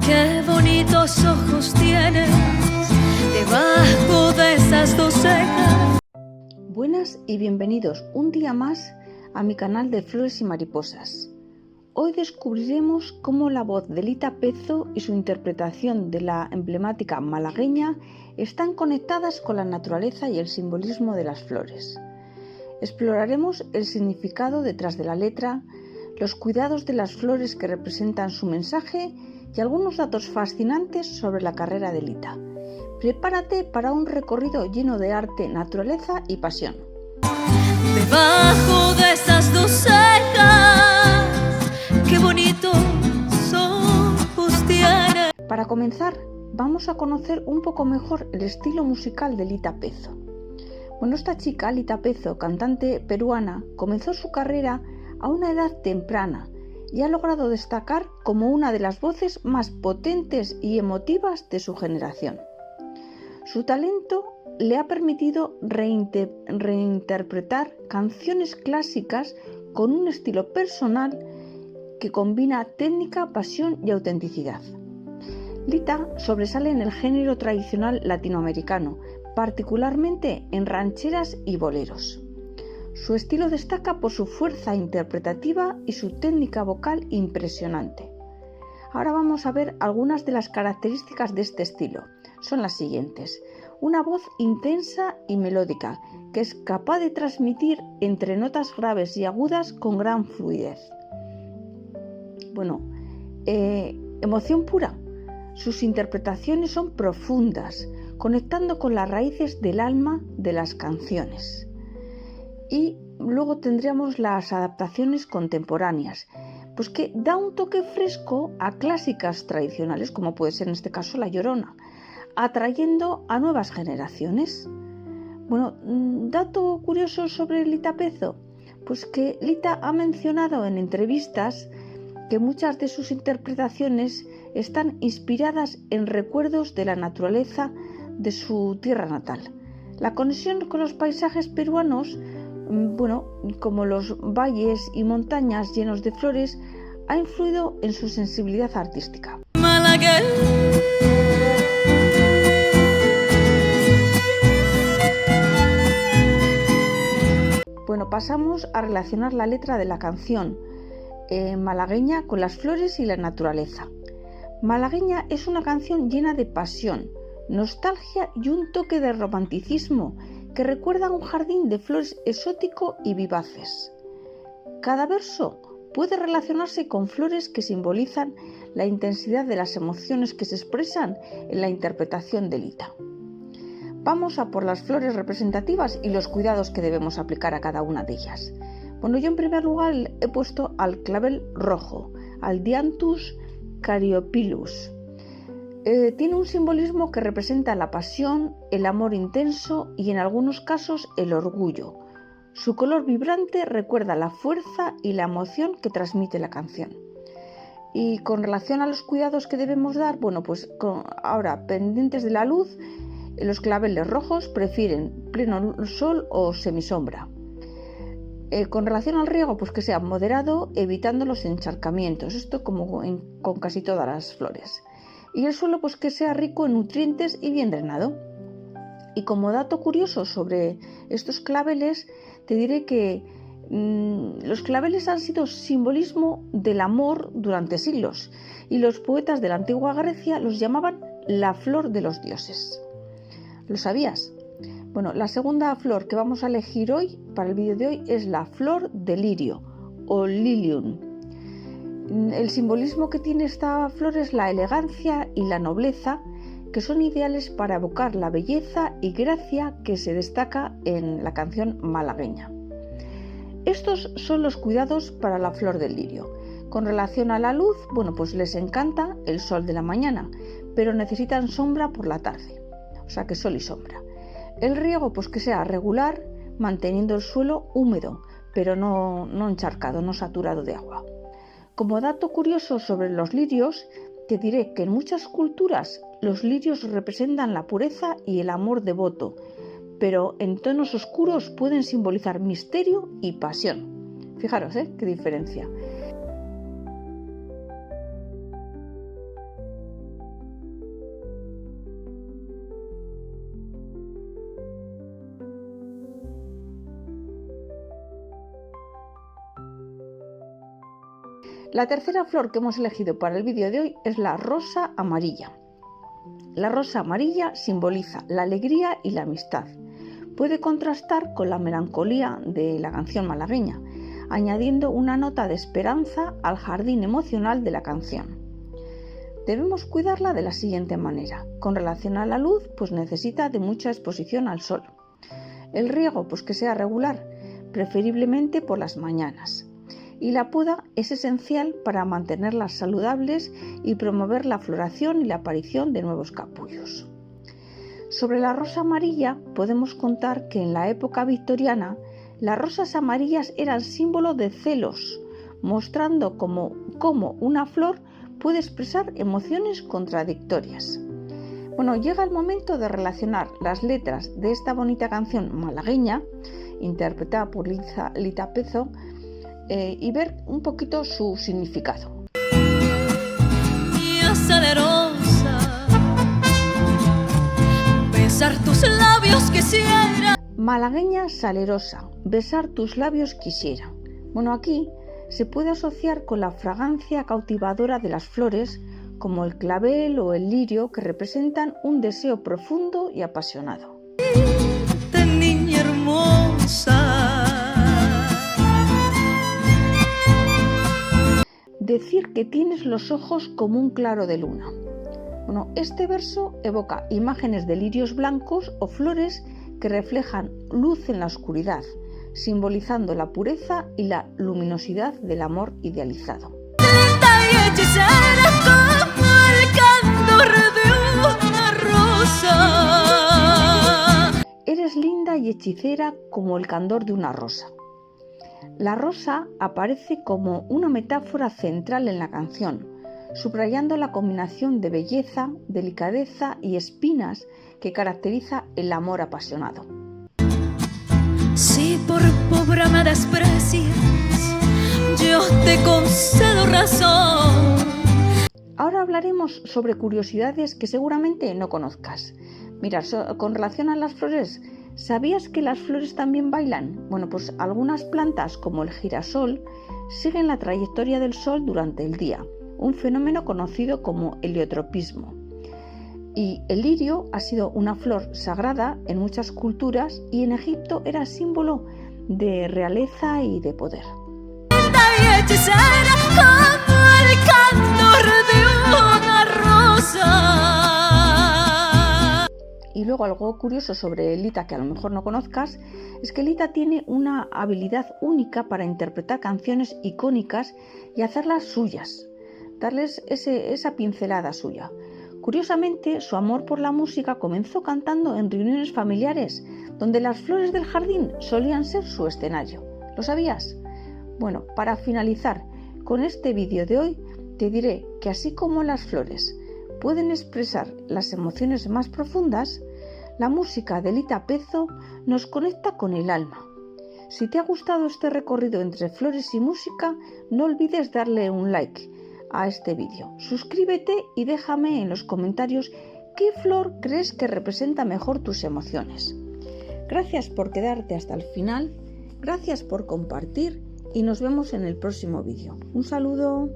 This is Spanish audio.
Qué bonitos ojos tienes debajo de esas dos cejas. Buenas y bienvenidos un día más a mi canal de Flores y Mariposas. Hoy descubriremos cómo la voz de Lita Pezzo y su interpretación de la emblemática malagueña están conectadas con la naturaleza y el simbolismo de las flores. Exploraremos el significado detrás de la letra, los cuidados de las flores que representan su mensaje y algunos datos fascinantes sobre la carrera de Lita. Prepárate para un recorrido lleno de arte, naturaleza y pasión. Debajo de esas dos cejas, qué bonitos ojos tienes. Para comenzar, vamos a conocer un poco mejor el estilo musical de Lita Pezzo. Bueno, esta chica, Lita Pezzo, cantante peruana, comenzó su carrera a una edad temprana y ha logrado destacar como una de las voces más potentes y emotivas de su generación. Su talento le ha permitido reinterpretar canciones clásicas con un estilo personal que combina técnica, pasión y autenticidad. Lita sobresale en el género tradicional latinoamericano, particularmente en rancheras y boleros. Su estilo destaca por su fuerza interpretativa y su técnica vocal impresionante. Ahora vamos a ver algunas de las características de este estilo. Son las siguientes: una voz intensa y melódica, que es capaz de transmitir entre notas graves y agudas con gran fluidez. Emoción pura. Sus interpretaciones son profundas, conectando con las raíces del alma de las canciones. Y luego tendríamos las adaptaciones contemporáneas, pues que da un toque fresco a clásicas tradicionales, como puede ser en este caso La Llorona, atrayendo a nuevas generaciones. Dato curioso sobre Lita Pezzo, pues que Lita ha mencionado en entrevistas que muchas de sus interpretaciones están inspiradas en recuerdos de la naturaleza de su tierra natal. La conexión con los paisajes peruanos, como los valles y montañas llenos de flores, ha influido en su sensibilidad artística. Pasamos a relacionar la letra de la canción malagueña con las flores y la naturaleza. Malagueña es una canción llena de pasión, nostalgia y un toque de romanticismo que recuerda a un jardín de flores exótico y vivaces. Cada verso puede relacionarse con flores que simbolizan la intensidad de las emociones que se expresan en la interpretación de Lita. Vamos a por las flores representativas y los cuidados que debemos aplicar a cada una de ellas. Yo en primer lugar he puesto al clavel rojo, al Dianthus caryophyllus. Tiene un simbolismo que representa la pasión, el amor intenso y en algunos casos el orgullo. Su color vibrante recuerda la fuerza y la emoción que transmite la canción. Y con relación a los cuidados que debemos dar, ahora pendientes de la luz, los claveles rojos prefieren pleno sol o semisombra. Con relación al riego, que sea moderado, evitando los encharcamientos. Esto como con casi todas las flores. Y el suelo que sea rico en nutrientes y bien drenado. Y como dato curioso sobre estos claveles, te diré que los claveles han sido simbolismo del amor durante siglos y los poetas de la antigua Grecia los llamaban la flor de los dioses. ¿Lo sabías? La segunda flor que vamos a elegir hoy para el vídeo de hoy es la flor de lirio o lilium. El simbolismo que tiene esta flor es la elegancia y la nobleza, que son ideales para evocar la belleza y gracia que se destaca en la canción malagueña. Estos son los cuidados para la flor del lirio. Con relación a la luz, les encanta el sol de la mañana, pero necesitan sombra por la tarde. O sea que sol y sombra. El riego que sea regular, manteniendo el suelo húmedo, pero no encharcado, no saturado de agua. Como dato curioso sobre los lirios, te diré que en muchas culturas los lirios representan la pureza y el amor devoto, pero en tonos oscuros pueden simbolizar misterio y pasión. Fijaros, qué diferencia. La tercera flor que hemos elegido para el vídeo de hoy es la rosa amarilla. La rosa amarilla simboliza la alegría y la amistad. Puede contrastar con la melancolía de la canción malagueña, añadiendo una nota de esperanza al jardín emocional de la canción. Debemos cuidarla de la siguiente manera. Con relación a la luz, pues necesita de mucha exposición al sol. El riego, pues que sea regular, preferiblemente por las mañanas. Y la poda es esencial para mantenerlas saludables y promover la floración y la aparición de nuevos capullos. Sobre la rosa amarilla podemos contar que en la época victoriana las rosas amarillas eran símbolo de celos, mostrando cómo una flor puede expresar emociones contradictorias. Bueno, llega el momento de relacionar las letras de esta bonita canción malagueña, interpretada por Lita Pezo, y ver un poquito su significado. Mía salerosa, besar tus labios quisiera. Malagueña salerosa, besar tus labios quisiera. Bueno, aquí se puede asociar con la fragancia cautivadora de las flores, como el clavel o el lirio, que representan un deseo profundo y apasionado. Niña hermosa. Decir que tienes los ojos como un claro de luna. Bueno, este verso evoca imágenes de lirios blancos o flores que reflejan luz en la oscuridad, simbolizando la pureza y la luminosidad del amor idealizado. Linda y hechicera como el candor de una rosa. Eres linda y hechicera como el candor de una rosa. La rosa aparece como una metáfora central en la canción, subrayando la combinación de belleza, delicadeza y espinas que caracteriza el amor apasionado. Si por pobre me desprecias, yo te concedo razón. Ahora hablaremos sobre curiosidades que seguramente no conozcas. Mira, con relación a las flores, ¿sabías que las flores también bailan? Bueno, pues algunas plantas, como el girasol, siguen la trayectoria del sol durante el día, un fenómeno conocido como heliotropismo. Y el lirio ha sido una flor sagrada en muchas culturas y en Egipto era símbolo de realeza y de poder. Linda y hechicera como el candor de una rosa. Y luego algo curioso sobre Lita que a lo mejor no conozcas es que Lita tiene una habilidad única para interpretar canciones icónicas y hacerlas suyas, darles esa pincelada suya. Curiosamente, su amor por la música comenzó cantando en reuniones familiares, donde las flores del jardín solían ser su escenario. ¿Lo sabías? Bueno, para finalizar con este vídeo de hoy, te diré que así como las flores pueden expresar las emociones más profundas, la música de Lita Pezo nos conecta con el alma. Si te ha gustado este recorrido entre flores y música, no olvides darle un like a este vídeo. Suscríbete y déjame en los comentarios qué flor crees que representa mejor tus emociones. Gracias por quedarte hasta el final, gracias por compartir y nos vemos en el próximo vídeo. Un saludo.